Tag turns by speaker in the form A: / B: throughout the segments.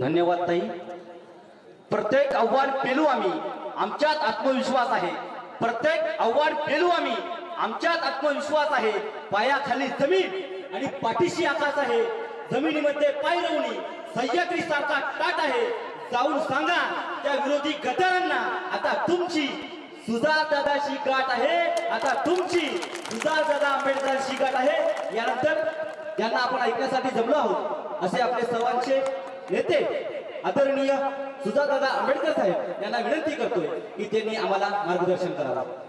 A: धन्यवाद ताई. प्रत्येक आव्हान पेलू आम्ही, आमच्यात आत्मविश्वास आहे. प्रत्येक आव्हान पेलू आम्ही, आमच्यात आत्मविश्वास आहे. पायाखाली जमीन आणि पाठीशी आकाश आहे. जमिनीमध्ये पाय रोवणी सह्याद्री सारखा टाट आहे. जाऊन सांगा त्या विरोधी गद्दारांना, आता तुमची सुजादादाशी गाठ आहे. आता तुमची सुजादादा आंबेडकरांशी गाठ आहे. यानंतर ज्यांना आपण ऐकण्यासाठी जमलो आहोत असे आपले सर्वांचे नेते आदरणीय सुजादादा आंबेडकर साहेब यांना विनंती करतोय की त्यांनी आम्हाला मार्गदर्शन करावं.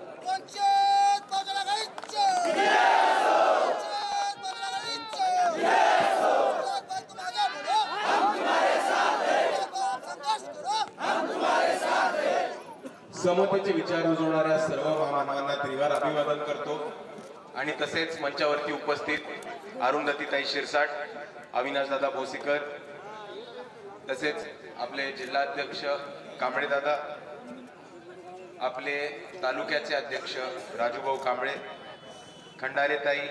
B: समतेचे विचार रुजवणाऱ्या सर्व महामानवांना त्रिवार अभिवादन करतो आणि तसेच मंचावरती उपस्थित अरुंधतीताई शिरसाट, अविनाशदादा भोसीकर, तसेच आपले जिल्हाध्यक्ष कांबळेदादा, आपले तालुक्याचे अध्यक्ष राजूभाऊ कांबळे, खंडारेताई,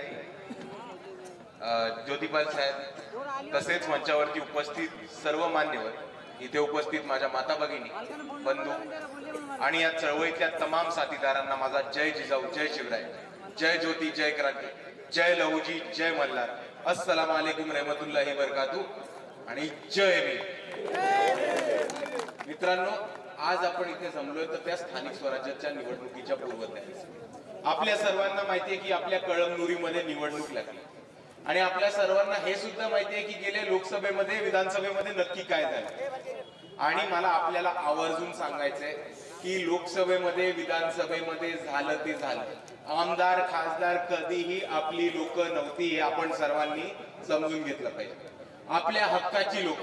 B: ज्योतिपाल साहेब, तसेच मंचावरती उपस्थित सर्व मान्यवर, इथे उपस्थित माझ्या माता भगिनी, बंधू आणि या चळवळीतल्या तमाम साथीदारांना माझा जय जिजाऊ, जय शिवराय, जय ज्योती, जय क्रांती, जय लहुजी, जय मल्हार, अस्सलाम वालेकुम रहमतुल्लाहि बरकातू आणि जय भीम. मित्रांनो, आज आपण इथे जमलोय तर त्या स्थानिक स्वराज्याच्या निवडणुकीच्या पूर्वतयारी. आपल्या सर्वांना माहिती आहे की आपल्या कळमनुरीमध्ये निवडणूक लागली आणि आपल्या सर्वांना हे सुद्धा माहिती आहे की गेल्या लोकसभेमध्ये, विधानसभेमध्ये नक्की काय झालं. आणि मला आपल्याला आवर्जून सांगायचंय की लोकसभेमध्ये, विधानसभेमध्ये झालं ते झालं. आमदार, खासदार कधीही आपली लोक नव्हती हे आपण सर्वांनी समजून घेतलं पाहिजे. आपल्या हक्काची लोक,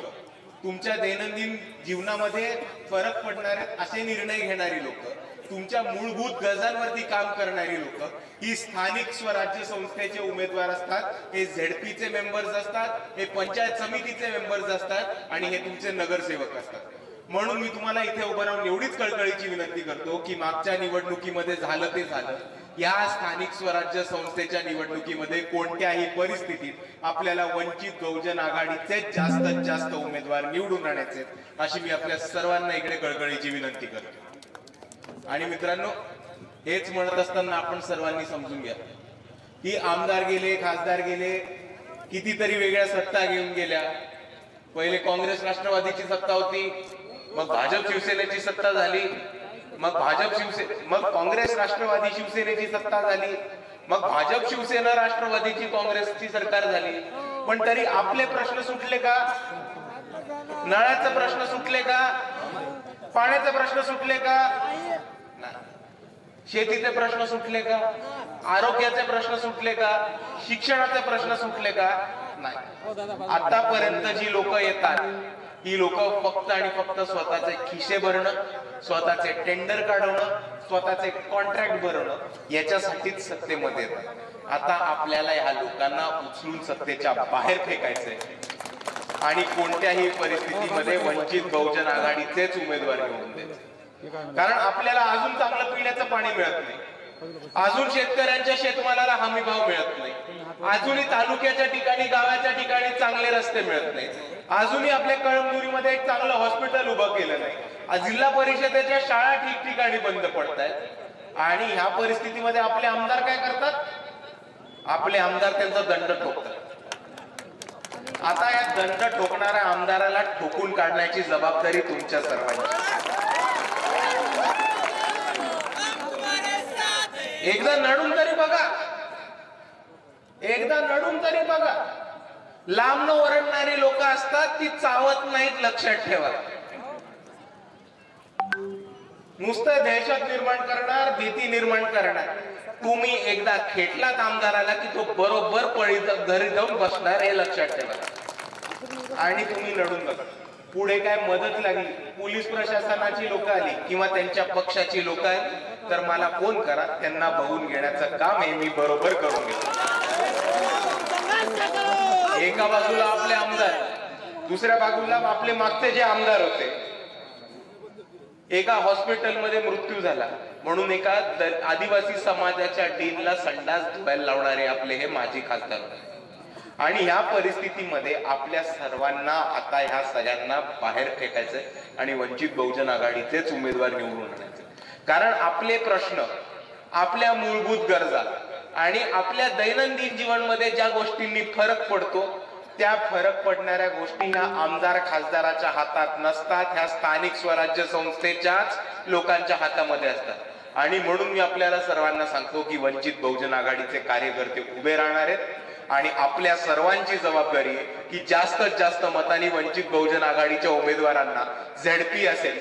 B: तुमच्या दैनंदिन जीवनामध्ये फरक पडणारे असे निर्णय घेणारी लोक, तुमच्या मूलभूत गरजांवरती काम करणारी लोक ही स्थानिक स्वराज्य संस्थेचे उमेदवार असतात. हे झेडपीचे मेंबर्स असतात, हे पंचायत समितीचे मेंबर्स असतात आणि हे तुमचे नगरसेवक असतात. म्हणून मी तुम्हाला इथे उभं राहून एवढीच कळकळीची विनंती करतो की मागच्या निवडणुकीमध्ये झालं ते झालं. या स्थानिक स्वराज्य संस्थेच्या निवडणुकीमध्ये कोणत्याही परिस्थितीत आपल्याला वंचित बहुजन आघाडीचे जास्तीत जास्त उमेदवार निवडून आणायचे, अशी मी आपल्या सर्वांना इकडे कळकळीची विनंती करतो. आणि मित्रांनो, हेच म्हणत असताना आपण सर्वांनी समजून घ्या की आमदार गेले, खासदार गेले, कितीतरी वेगळ्या सत्ता घेऊन गेल्या. पहिले काँग्रेस राष्ट्रवादीची सत्ता होती, मग भाजप शिवसेनेची सत्ता झाली, मग मग काँग्रेस राष्ट्रवादी शिवसेनेची सत्ता झाली, मग भाजप शिवसेना राष्ट्रवादीची काँग्रेसची सरकार झाली. पण तरी आपले प्रश्न सुटले का? नळाचे प्रश्न सुटले का? पाण्याचे प्रश्न सुटले का? शेतीचे प्रश्न सुटले का? आरोग्याचे प्रश्न सुटले का? शिक्षणाचे प्रश्न सुटले का? नाही. आतापर्यंत जी लोक येतात ही लोक फक्त आणि फक्त स्वतःचे खिसे भरणं, स्वतःचे टेंडर काढवणं, स्वतःचे कॉन्ट्रॅक्ट भरणं याच्यासाठीच सत्तेमध्ये येतात. आता आपल्याला ह्या लोकांना उचलून सत्तेच्या बाहेर फेकायचंय आणि कोणत्याही परिस्थितीमध्ये वंचित बहुजन आघाडीचेच उमेदवार निवडून द्यायचे. कारण आपल्याला अजून चांगलं पिण्याचं पाणी मिळत नाही, अजून शेतकऱ्यांच्या शेतमालाला हमी भाव मिळत नाही, अजूनही तालुक्याच्या ठिकाणी, गावाच्या ठिकाणी चांगले रस्ते मिळत नाही, अजूनही आपल्या कळमनुरीमध्ये एक चांगलं हॉस्पिटल उभं केलं नाही, जिल्हा परिषदेच्या शाळा ठिकठिकाणी बंद पडतायत. आणि ह्या परिस्थितीमध्ये आपले आमदार काय करतात? आपले आमदार त्यांचा दंड ठोकतात. आता या दंड ठोकणाऱ्या आमदाराला ठोकून काढण्याची जबाबदारी तुमच्या सर्वांची. एकदा नडून तरी बघा, एकदा नडून तरी बघा. लांबन ओरडणारी लोक असतात, ती चावत नाहीत, लक्षात ठेवा. नुसतं दहशत निर्माण करणार, भीती निर्माण करणार. तुम्ही एकदा खेटलात आमदाराला की तो बरोबर घरी जाऊन बसणार, हे लक्षात ठेवा. आणि तुम्ही लढून बघा. पुढे काय मदत लागली, पोलीस प्रशासनाची लोक आली किंवा त्यांच्या पक्षाची लोक आली तर मला फोन करा, त्यांना बघून घेण्याचं काम हे मी बरोबर करून घेतो. एका बाजूला आपले आमदार, दुसऱ्या बाजूला आपले मागचे जे आमदार होते. एका हॉस्पिटलमध्ये मृत्यू झाला म्हणून एका आदिवासी समाजाच्या डीनला संडास धुवायला लावणारे आपले हे माजी खासदार होते. आणि ह्या परिस्थितीमध्ये आपल्या सर्वांना आता ह्या सगळ्यांना बाहेर फेकायचंय आणि वंचित बहुजन आघाडीचेच उमेदवार निवडून आणायचे. कारण आपले प्रश्न, आपल्या मूलभूत गरजा आणि आपल्या दैनंदिन जीवनमध्ये ज्या गोष्टींनी फरक पडतो त्या फरक पडणाऱ्या गोष्टी ह्या आमदार खासदाराच्या हातात नसतात, ह्या स्थानिक स्वराज्य संस्थेच्याच लोकांच्या हातामध्ये असतात. आणि म्हणून मी आपल्याला सर्वांना सांगतो की वंचित बहुजन आघाडीचे कार्यकर्ते उभे राहणार आहेत आणि आपल्या सर्वांची जबाबदारी आहे की जास्तीत जास्त मतांनी वंचित बहुजन आघाडीच्या उमेदवारांना झेडपी असेल,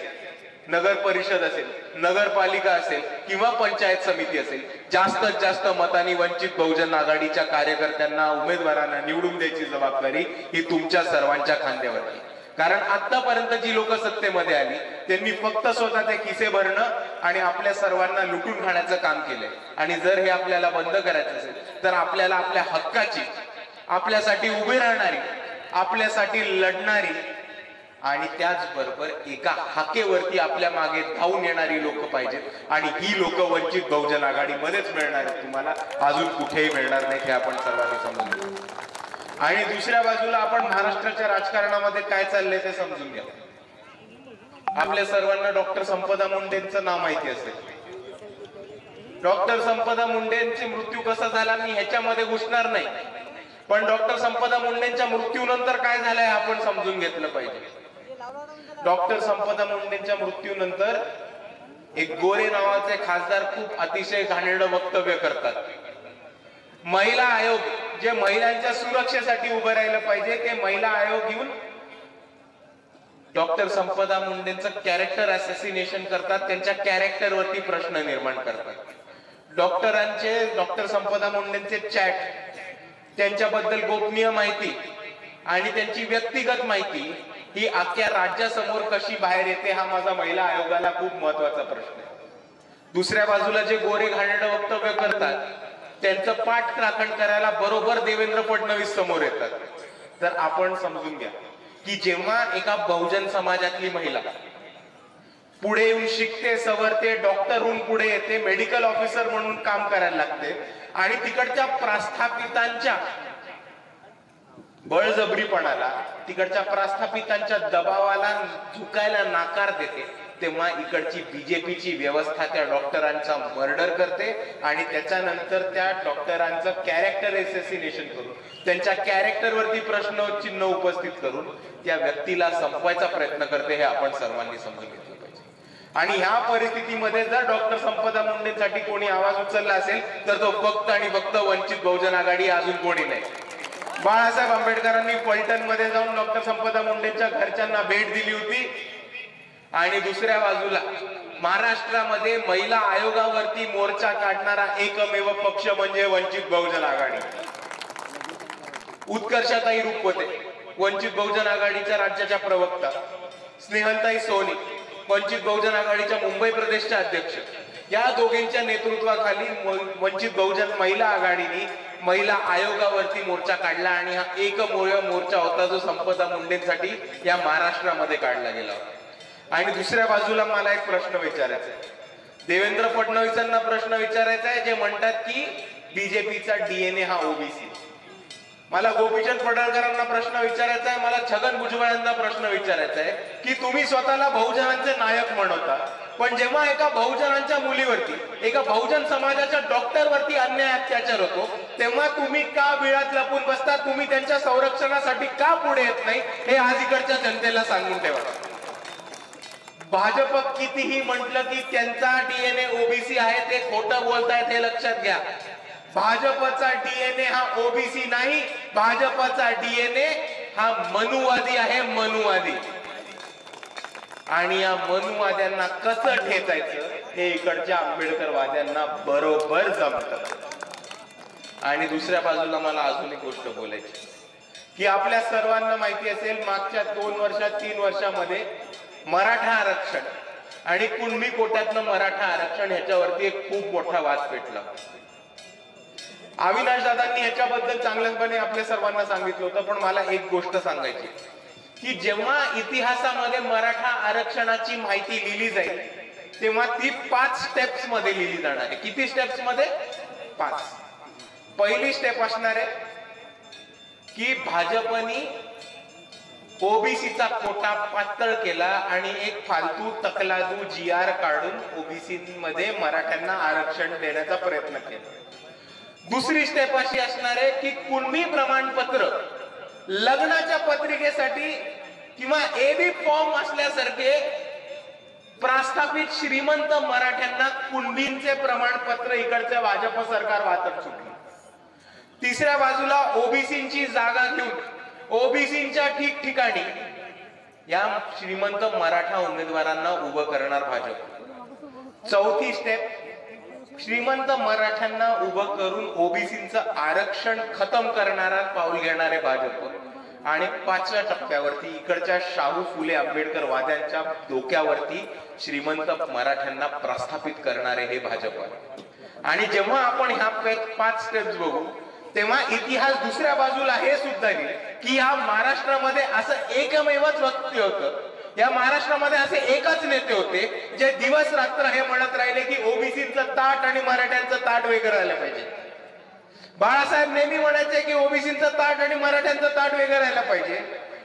B: नगर परिषद असेल, नगरपालिका असेल किंवा पंचायत समिती असेल, जास्तीत जास्त मतांनी वंचित बहुजन आघाडीच्या कार्यकर्त्यांना उमेदवारांना निवडून द्यायची जबाबदारी ही तुमच्या सर्वांच्या खांद्यावरती. कारण आतापर्यंत जी लोक सत्तेमध्ये आली त्यांनी फक्त स्वतःचे खिसे भरणं आणि आपल्या सर्वांना लुटून खाण्याचं काम केलंय. आणि जर हे आपल्याला बंद करायचं असेल तर आपल्याला आपल्या हक्काची, आपल्यासाठी उभी राहणारी, आपल्यासाठी लढणारी आणि त्याचबरोबर एका हाकेवरती आपल्या मागे धावून येणारी लोक पाहिजेत. आणि ही लोक वंचित बहुजन आघाडीमध्येच मिळणार आहेत, तुम्हाला अजून कुठेही मिळणार नाही, हे आपण सर्वांनी समजून घेऊ. आणि दुसऱ्या बाजूला आपण महाराष्ट्राच्या राजकारणामध्ये काय चाललंय ते समजून घ्या. आपल्या सर्वांना डॉक्टर संपदा मुंडेंचं नाव माहिती असेल. डॉक्टर संपदा मुंडेंचे मृत्यू कसा झाला मी ह्याच्यामध्ये घुसणार नाही, पण डॉक्टर संपदा मुंडेंच्या मृत्यूनंतर काय झालंय आपण समजून घेतलं पाहिजे. डॉक्टर संपदा मुंडेंच्या मृत्यूनंतर एक गोरे नावाचे खासदार खूप अतिशय घाणेरडं वक्तव्य करतात. महिला आयोग जे महिलांच्या सुरक्षेसाठी उभं राहिलं पाहिजे ते महिला आयोग घेऊन डॉक्टर संपदा मुंडेंचं कॅरेक्टर असॅसिनेशन करतात, त्यांच्या कॅरेक्टरवरती प्रश्न निर्माण करतात. डॉक्टर संपदा मुंडेंचे चॅट, त्यांच्याबद्दल गोपनीय माहिती आणि त्यांची व्यक्तिगत माहिती ही अख्ख्या राज्यासमोर कशी बाहेर येते हा माझा महिला आयोगाला खूप महत्वाचा प्रश्न आहे. दुसऱ्या बाजूला जे गोरे घाणेरडं वक्तव्य करतात त्यांचं पाठ राखण करायला बरोबर देवेंद्र फडणवीस समोर येतात. तर आपण समजून घ्या की जेव्हा एका बहुजन समाजातली महिला पुढे येऊन शिकते, सवरते, डॉक्टर होऊन पुढे येते, मेडिकल ऑफिसर म्हणून काम करायला लागते आणि तिकडच्या प्रस्थापितांच्या बळजबरीपणाला, तिकडच्या प्रस्थापितांच्या दबावाला झुकायला नाकार देते, तेव्हा इकडची बीजेपीची व्यवस्था त्या डॉक्टरांचा मर्डर करते आणि त्याच्यानंतर त्या डॉक्टरांचं कॅरेक्टर असॅसिनेशन करून, त्यांच्या कॅरेक्टरवरती प्रश्नचिन्ह उपस्थित करून त्या व्यक्तीला संपवायचा प्रयत्न करते. हे आपण सर्वांनी समजून घेतलं पाहिजे. आणि ह्या परिस्थितीमध्ये जर डॉक्टर संपदा मुंडेंसाठी कोणी आवाज उचलला असेल तर तो फक्त आणि फक्त वंचित बहुजन आघाडी, अजून कोणी नाही. बाळासाहेब आंबेडकरांनी पलटण मध्ये जाऊन डॉक्टर संपदा मुंडेंच्या घरच्यांना भेट दिली होती आणि दुसऱ्या बाजूला महाराष्ट्रामध्ये महिला आयोगावरती मोर्चा काढणारा एकमेव पक्ष म्हणजे वंचित बहुजन आघाडी. उत्कर्षाताई रुपवते, वंचित बहुजन आघाडीच्या राज्याच्या प्रवक्ता, स्नेहलताई सोनी, वंचित बहुजन आघाडीच्या मुंबई प्रदेशच्या अध्यक्ष, या दोघींच्या नेतृत्वाखाली वंचित बहुजन महिला आघाडीने महिला आयोगावरती मोर्चा काढला आणि हा एकमेव मोर्चा होता जो संपदा मुंडेंसाठी या महाराष्ट्रामध्ये काढला गेला होता. आणि दुसऱ्या बाजूला मला एक प्रश्न विचारायचा आहे, देवेंद्र फडणवीसांना प्रश्न विचारायचा आहे जे म्हणतात की बीजेपीचा डीएनए हा ओबीसी. मला गोपीचंद पडळकरांना प्रश्न विचारायचा आहे, मला छगन भुजबळांना प्रश्न विचारायचा आहे की तुम्ही स्वतःला बहुजनांचे नायक म्हणवता, पण जेव्हा एका बहुजनांच्या मुलीवरती, एका बहुजन समाजाच्या डॉक्टरवरती अन्याय अत्याचार होतो तेव्हा तुम्ही का बिळात लपून बसता, तुम्ही त्यांच्या संरक्षणासाठी का पुढे येत नाही, हे आज इकडच्या जनतेला सांगून ठेवा. भाजप कितीही म्हटलं की त्यांचा डीएनए ओबीसी आहे ते खोटं बोलतायत, हे लक्षात घ्या. भाजपचा डीएनए हा ओबीसी नाही, भाजपचा डीएनए हा मनुवादी आहे, मनुवादी. आणि या मनुवाद्यांना कसं ठेचायचं हे इकडच्या आंबेडकरवाद्यांना बरोबर जमतं. आणि दुसऱ्या बाजूला मला अजून एक गोष्ट बोलायची की आपल्या सर्वांना माहिती असेल मागच्या 2 वर्षात 3 वर्षामध्ये मराठा आरक्षण आणि कुणबी कोट्यातनं मराठा आरक्षण ह्याच्यावरती एक खूप मोठा वाद पेटला. अविनाश दादांनी ह्याच्याबद्दल चांगल्यापणे आपल्या सर्वांना सांगितलं होतं, पण मला एक गोष्ट सांगायची की जेव्हा इतिहासामध्ये मराठा आरक्षणाची माहिती लिहिली जाईल तेव्हा ती 5 स्टेप्स मध्ये लिहिली जाणार आहे. किती स्टेप्स मध्ये? 5. पहिली स्टेप असणार आहे की भाजपनी ओबीसीचा कोटा पातळ केला आणि एक फालतू तकलादू GR काढून ओबीसी मध्ये मराठ्यांना आरक्षण देण्याचा प्रयत्न केला. दुसरी स्टेप अशी असणार आहे की कुणबी प्रमाणपत्र लग्नाच्या पत्रिकेसाठी किंवा एबी फॉर्म असल्यासारखे प्रस्थापित श्रीमंत मराठ्यांना कुणबींचे प्रमाणपत्र इकडच्या भाजप सरकार वाटप सुटले. तिसऱ्या बाजूला ओबीसींची जागा घेऊन ओबीसींच्या ठिकठिकाणी या श्रीमंत मराठा उमेदवारांना उभं करणार भाजप. चौथी स्टेप श्रीमंत मराठ्यांना उभं करून ओबीसींचं आरक्षण खतम करणारा पाऊल घेणारे भाजप. आणि 5व्या टप्प्यावरती इकडच्या शाहू फुले आंबेडकर वाद्यांच्या डोक्यावरती श्रीमंत मराठ्यांना प्रस्थापित करणारे हे भाजप. आणि जेव्हा आपण ह्या 5 स्टेप्स बघू तेव्हा इतिहास दुसऱ्या बाजूला हे सुद्धा की या महाराष्ट्रामध्ये असं एकमेवच व्यक्ती होतं, या महाराष्ट्रामध्ये असे एकच नेते होते जे दिवस रात्र हे म्हणत राहिले की ओबीसीचं ताट आणि मराठ्यांचं ताट वेगळं राहिलं पाहिजे. बाळासाहेब नेहमी म्हणायचे की ओबीसीचं ताट आणि मराठ्यांचं ताट वेगळं राहिलं पाहिजे.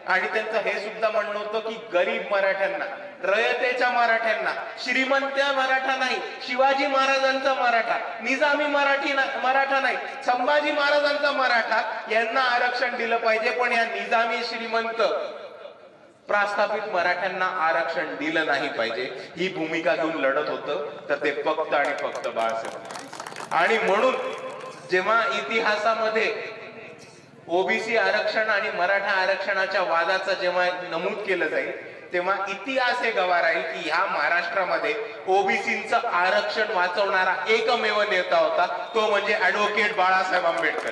B: आणि त्यांचं हे सुद्धा म्हणणं होतं की गरीब मराठ्यांना, रयतेच्या मराठ्यांना, श्रीमंत मराठा नाही, शिवाजी महाराजांचा मराठा, निजामी मराठा नाही, संभाजी महाराजांचा मराठा यांना आरक्षण दिलं पाहिजे. पण या निजामी श्रीमंत प्रस्थापित मराठ्यांना आरक्षण दिलं नाही पाहिजे ही भूमिका घेऊन लढत होतं. तर ते फक्त आणि फक्त बाळासाहेब. आणि म्हणून जेव्हा इतिहासामध्ये ओबीसी आरक्षण आणि मराठा आरक्षणाच्या वादाचं जेव्हा नमूद केलं जाईल तेव्हा इतिहास हे गवाह राहील की ह्या महाराष्ट्रामध्ये ओबीसींचं आरक्षण वाचवणारा एकमेव नेता होता, तो म्हणजे ऍडव्होकेट बाळासाहेब आंबेडकर.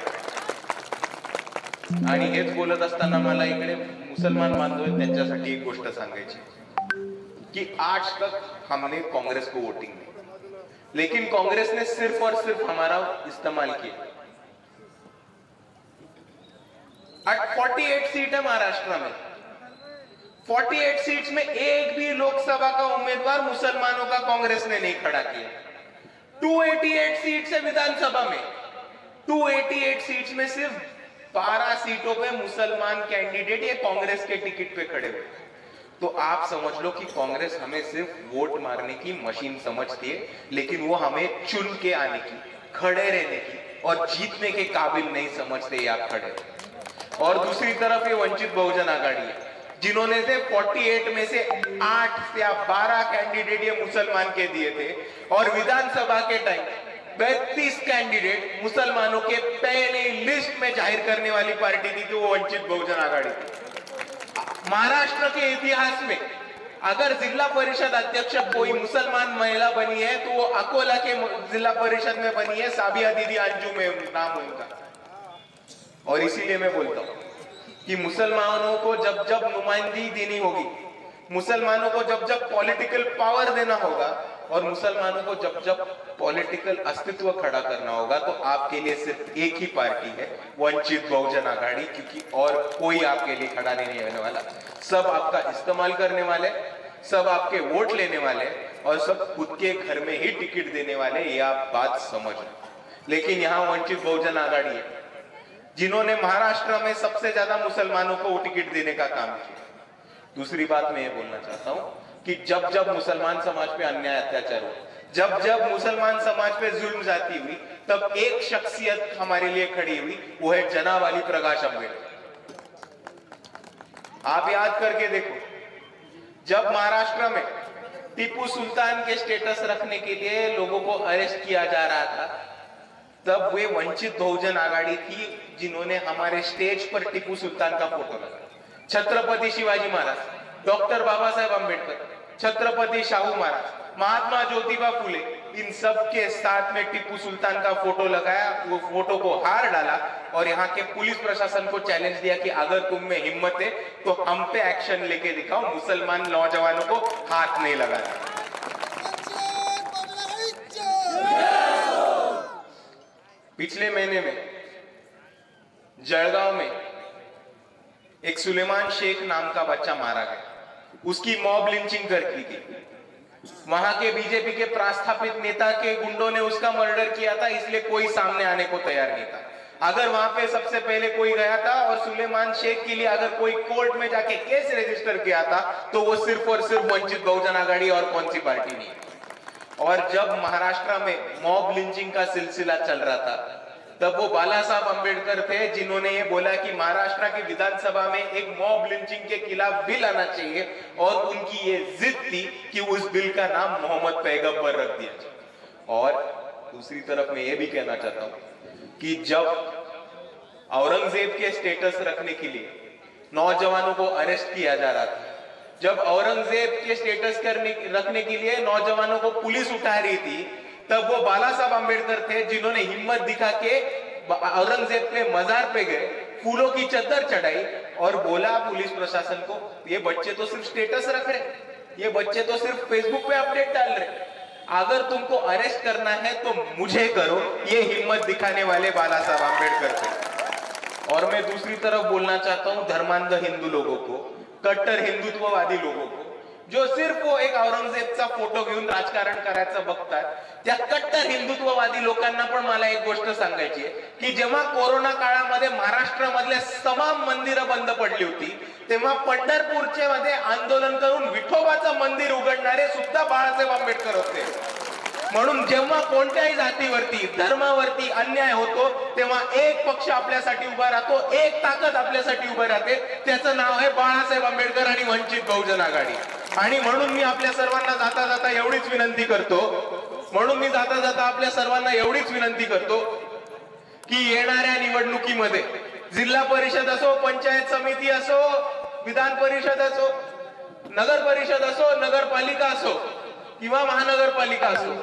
B: आणि हेच बोलत असताना मला इकडे मुसलमान बांधव आहेत त्यांच्यासाठी एक गोष्ट सांगायची की आज तक हमने कांग्रेस को वोटिंग दी, लेकिन कांग्रेस ने सिर्फ और सिर्फ हमारा इस्तेमाल किया. 48 सीट है महाराष्ट्र में, 48 सीट्स में एक भी लोकसभा का उम्मीदवार मुसलमानों का कांग्रेस ने नहीं खड़ा किया. 288 सीट्स है विधानसभा में, 288 सीट्स में सिर्फ 12 सीटों पे मुसलमान कैंडिडेट ये कांग्रेस के टिकट पे खड़े हुए. तो आप समझ लो कि कांग्रेस हमें सिर्फ वोट मारने की मशीन समझती है, लेकिन वो हमें चुन के आने की, खड़े रहने की और जीतने के काबिल नहीं समझते. आप खड़े. और दूसरी तरफ ये वंचित बहुजन आघाड़ी है जिन्होंने से 48 में से 8 या 12 कैंडिडेट ये मुसलमान के दिए थे और विधानसभा के टाइम 32 कैंडिडेट मुसलमानों के पहले लिस्ट में जाहिर करने वाली पार्टी थी, तो वो वंचित बहुजन आघाड़ी थी. महाराष्ट्र के इतिहास में अगर जिला परिषद अध्यक्ष कोई मुसलमान महिला बनी है तो वो अकोला के जिला परिषद में बनी है, साबिया दीदी अंजू में नाम उनका. और इसीलिए मैं बोलता हूं कि मुसलमानों को जब जब नुमाइंदगी देनी होगी, मुसलमानों को जब जब पॉलिटिकल पावर देना होगा और मुसलमानों को जब जब पॉलिटिकल अस्तित्व खड़ा करना होगा तो आपके लिए सिर्फ एक ही पार्टी है, वंचित बहुजन आघाड़ी. क्योंकि और कोई आपके लिए खड़ा नहीं होने वाला. सब आपका इस्तेमाल करने वाले, सब आपके वोट लेने वाले और सब खुद के घर में ही टिकट देने वाले. ये आप बात समझ. लेकिन यहाँ वंचित बहुजन आघाड़ी है जिन्होंने महाराष्ट्र में सबसे ज्यादा मुसलमानों को टिकट देने का काम किया. दूसरी बात मैं ये बोलना चाहता हूं कि जब जब मुसलमान समाज पे अन्याय अत्याचार हुआ, जब जब मुसलमान समाज पे जुल्म जाती हुई, तब एक शख्सियत हमारे लिए खड़ी हुई, वो है जनाब अली प्रकाश अम्बेडकर. आप याद करके देखो, जब महाराष्ट्र में टीपू सुल्तान के स्टेटस रखने के लिए लोगों को अरेस्ट किया जा रहा था, तब वे वंचित बहुजन आघाड़ी थी जिन्होंने हमारे स्टेज पर टीपू सुल्तान का फोटो लगाया. छत्रपति शिवाजी महाराज, डॉक्टर बाबा साहेब अम्बेडकर, छत्रपति शाहू महाराज, महात्मा ज्योतिबा फुले, इन सब के साथ में टीपू सुल्तान का फोटो लगाया. वो फोटो को हार डाला और यहाँ के पुलिस प्रशासन को चैलेंज दिया कि अगर तुम में हिम्मत है तो हम पे एक्शन लेके दिखाओ, मुसलमान नौजवानों को हाथ नहीं लगाना. पिछले महीने में जळगांव में एक सुलेमान शेख नाम का बच्चा मारा गया. उसकी मॉब लिंचिंग कर की थी. वहां के बीजेपी के प्रस्थापित नेता के गुंडों ने उसका मर्डर किया था, इसलिए कोई सामने आने को तैयार नहीं था. अगर वहां पे सबसे पहले कोई गया था और सुलेमान शेख के लिए अगर कोई कोर्ट में जाके केस रजिस्टर किया था तो वो सिर्फ और सिर्फ वंचित बहुजन आघाड़ी और कौन सी पार्टी नहीं। और जब महाराष्ट्र में मॉब लिंचिंग का सिलसिला चल रहा था तब वो बाला साहब अंबेडकर थे जिन्होंने ये बोला कि महाराष्ट्र की विधानसभा में एक मॉब लिंचिंग के खिलाफ बिल आना चाहिए और उनकी ये जिद थी कि उस बिल का नाम मोहम्मद पैगंबर रख दिया जाए। और दूसरी तरफ मैं ये भी कहना चाहता हूं कि जब औरंगजेब के स्टेटस रखने के लिए नौजवानों को अरेस्ट किया जा रहा था, जब औरंगजेब के स्टेटस रखने के लिए नौजवानों को पुलिस उठा रही थी, तब वो बाला साहब अंबेडकर थे जिन्होंने हिम्मत दिखा के औरंगजेब के मजार पे गए, फूलों की चद्दर चढ़ाई और बोला पुलिस प्रशासन को, ये बच्चे तो सिर्फ स्टेटस रख रहे, ये बच्चे तो सिर्फ फेसबुक पे अपडेट डाल रहे, अगर तुमको अरेस्ट करना है तो मुझे करो। ये हिम्मत दिखाने वाले बाला साहब अंबेडकर थे। और मैं दूसरी तरफ बोलना चाहता हूं धर्मांध हिंदू लोगों को, कट्टर हिंदुत्ववादी लोगों को, जो सिर्फ वो एक औरंगजेबचा फोटो घेऊन राजकारण करायचं बघतात, त्या कट्टर हिंदुत्ववादी लोकांना पण मला एक गोष्ट सांगायची आहे की जेव्हा कोरोना काळामध्ये महाराष्ट्रामधले तमाम मंदिरं बंद पडली होती तेव्हा पंढरपूरचे मध्ये आंदोलन करून विठोबाचं मंदिर उघडणारे सुद्धा बाळासाहेब आंबेडकर होते। म्हणून जेव्हा कोणत्याही जातीवरती धर्मावरती अन्याय होतो तेव्हा एक पक्ष आपल्यासाठी उभा राहतो, एक ताकद आपल्यासाठी उभा राहते, त्याचं नाव आहे बाळासाहेब आंबेडकर आणि वंचित बहुजन आघाडी। आणि म्हणून मी आपल्या सर्वांना जाता जाता एवढीच विनंती करतो, आपल्या सर्वांना एवढीच विनंती करतो की येणाऱ्या निवडणुकीमध्ये जिल्हा परिषद असो, पंचायत समिती असो, विधान परिषद असो, नगर परिषद असो, नगरपालिका असो किंवा महानगरपालिका असो,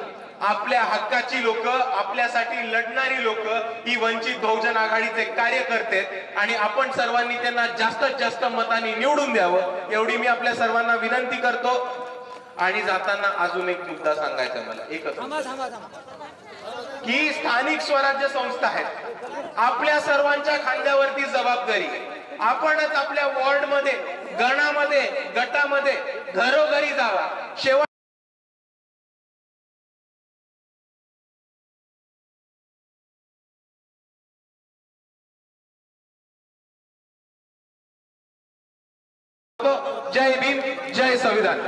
B: आपल्या हक्काची लोक, आपल्यासाठी लढणारी लोक ही वंचित बहुजन आघाडीचे कार्यकर्ते आहेत आणि आपण सर्वांनी त्यांना जास्तीत जास्त मतांनी निवडून द्यावं एवढी मी आपल्या सर्वांना विनंती करतो। आणि जाताना अजून एक मुद्दा सांगायचा मला, एकच की स्थानिक स्वराज्य संस्था आहेत, आपल्या सर्वांच्या खांद्यावरती जबाबदारी, आपणच आपल्या वॉर्ड मध्ये, गणामध्ये, गटामध्ये घरोघरी जावा, शेवट जय भीम, जय संविधान।